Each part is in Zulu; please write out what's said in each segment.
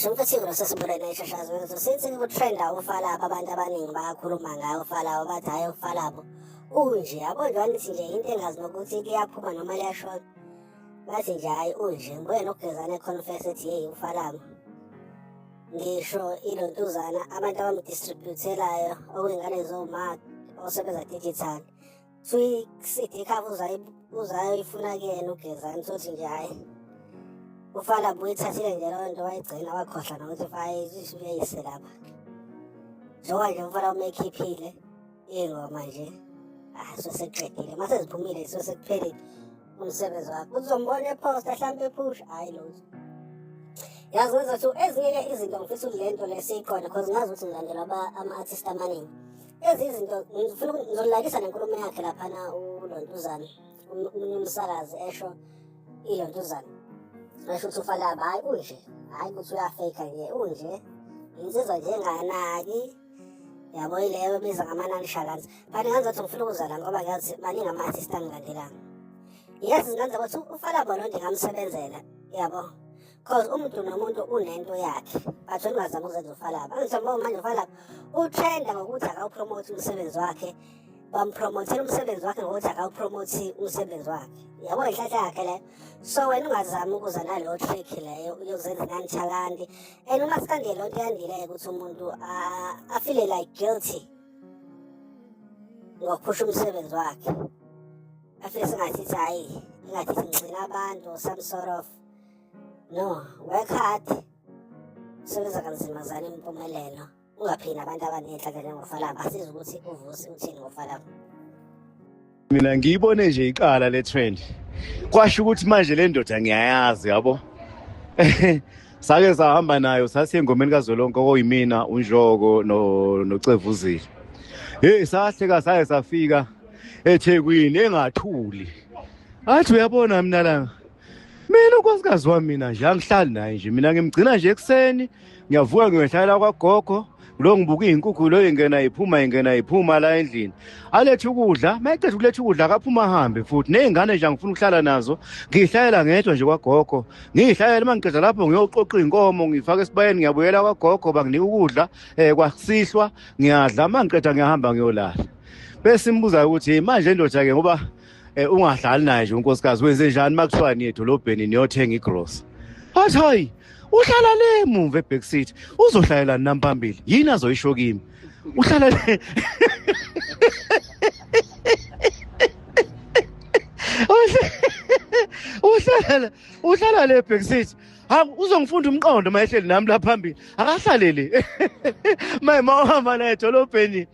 Shimfashilo sesibulele ishashazo sithi kutrenda ufalapho abantu abaningi bayakhuluma ngayo ufalapho bathi hayi ufalapho unje yabo njalo nithi nje into engazi nokuthi liyaphuma noma liyashona bathi nje hayi unje ngibuye nokugezana econfess ethi hey ufalapho ngisho ilontuzana abantu abamdistributelayo okuyingane zoma osebenza digital futhi sithi khava uzayo kuyena ugezana sothi nje hayi ufala buyithathile nje loo nto wayigcina wakhohlwa nokuthi uyayise lapha njengoba nje ufala umekhiphile iy'ngoma nje soseqedile mase ziphumile sosekuphelile umsebenzi wakho uzombona ephosta hlampe ephusha hhayi lutho yazi ngenza ukuthi ezinye izinto ngifisa ukuthi le nto le siyiqonde because ngazi ukuthi ngilandelwa ama-artist amaningi ezinye izinto ngifuna ngizolalisa nenkulumo yakhe laphana ulontuzana umsakazi esho ilontuzana esho ukuthi ufalapho hhayi unje hhayi ukuthi uyafeyikha nje unje insizwa nje enganaki yabo yileyo ebiza ngama-nonchalant but ngenza ukuthi ngifuna ukuzala ngoba ngiyazi maningi ama-artist angilandelanga yazi ngenza ukuthi ufalapho lo ndingamsebenzela yabo because umuntu nomuntu unento yakhe but ungazama ukuzenza ufalapho angithomba manje ufalapho utrenda ngokuthi akawupromote umsebenzi wakhe bampromothela umsebenzi wakhe ngokuthi akawupromote umsebenzi wakhe yabo inhlanhla yakhe leyo so wena ungazami ukuza naleyo trick leyo uyozenza nonchalant and uma sikandile loo nto yandile ukuthi umuntu afile like guilty ngokuphusha umsebenzi wakhe afile singathithi hhayi ingathithi ngigcina abantu some sort of no work hard usebenza kanzima zana impumelelo ungaphini abantu abanenhlanhla njengofalapho asiza ukuthi uvuse uthini ngofalapho. Mina ngiyibone nje iqala le trend kwasho ukuthi manje le ndoda ngiyayazi yabo sake sahamba nayo sasengomeni kaZolonke okuyimina uNjoko noCevuzile hey sahleka saye safika eThekwini engathuli athi uyabona mina la mina unkosikazi wami mina nje angihlali naye nje mina ngimgcina nje ekseni ngiyavuka ngiyohlala kwagogo lo ngibuka izinkukhu lo ingena iphuma la endlini alethe ukudla mayiqeda ukuletha ukudla akaphuma ahambe futhi nezingane nje ngifuna ukuhlala nazo ngihlayela ngedwa nje kwagogo ngihlayela mangiqeda lapho ngiyoqoqa inkomo ngifaka esibayeni ngiyabuyela kwagogo banginika ukudla kwasihlwa ngiyadla mangiqeda ngiyahamba ngiyolala bese simbuza ukuthi manje indoda ke ngoba ungahlali naye nje unkosikazi wenze njani makuthiwa niye edolobheni niyothenga igross athi hayi uhlala le mumva ebackseat uzohlalela naphambili yini azoyisho kimi uhlala le uhlala le backseat uzongifunda umqondo mayehleli nami la phambili akahlalele ma uhamba naye edolobheni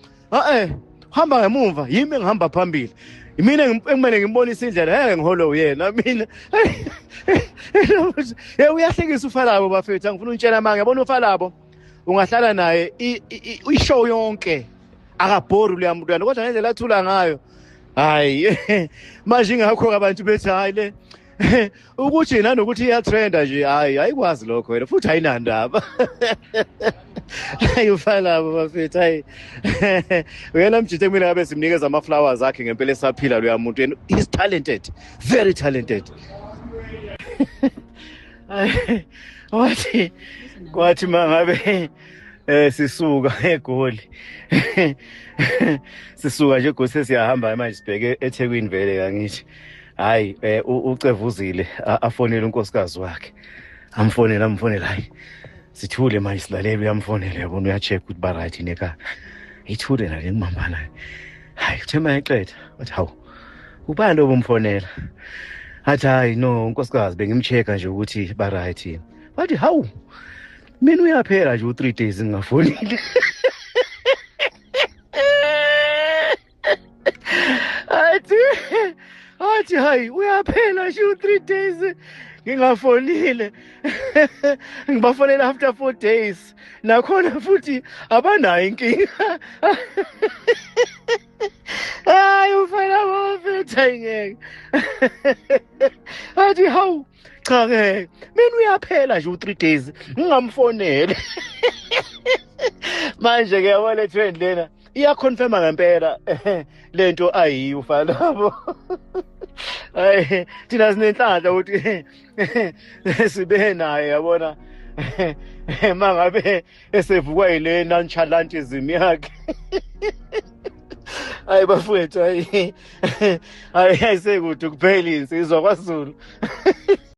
hamba ngemuva yimi engihamba phambili mina engimele ngimbonisa indlela ngiholo uyena mina uyahlekisa ufalapho bafethu angifuna untshela manje yabona ufalapho ungahlala naye ishow yonke akabhori leya muntu kodwa ngendlela athula ngayo hayi manje ingakho abantu bethi hayi le ukuthi nanokuthi iyatrenda nje hayi ayikwazi lokho wena futhi ayinandaba hayi ufalapho bafethu hayi uyena mjithe kumele ngabe simnikeza ama-flowers akhe ngempela esaphila loya muntu and he's talented very talented kwathi mangabe sisuka eGoli sisuka nje eGoli sesiyahamba manje sibheke eThekwini vele kangithi hayi uCevuzile afonela unkosikazi wakhe amfonela hayi sithule manje silalele uyamfonela yabona uyacheck ukuthi ba right nekhaya ithule nale ngimambana hayi uthe mayeqeda wathi hawu ubani lo bomfonela athi hayi no unkosikazi bengimchecka nje ukuthi ba right yini wathi hawu mina uyaphela nje u3 days ngingafonile athi hayi uyaphela nje u3 days ngingafonile ngibafonela after 4 days nakhona futhi abanayo inkinga hayi ufana wafetha ingeke athi hawu cha-ke mina uyaphela nje u3 days ngingamfonele Manje ke yabo le trend lena iyaconfirma ngempela lento ayiyo ufana labo. Hayi thina sinenhlanhla ukuthi sibe naye yabona. Mangabe esevukwa yile nonchalantism yakhe. Hayi bafowethu hayi ayisekude kuphela insizwa kwaZulu.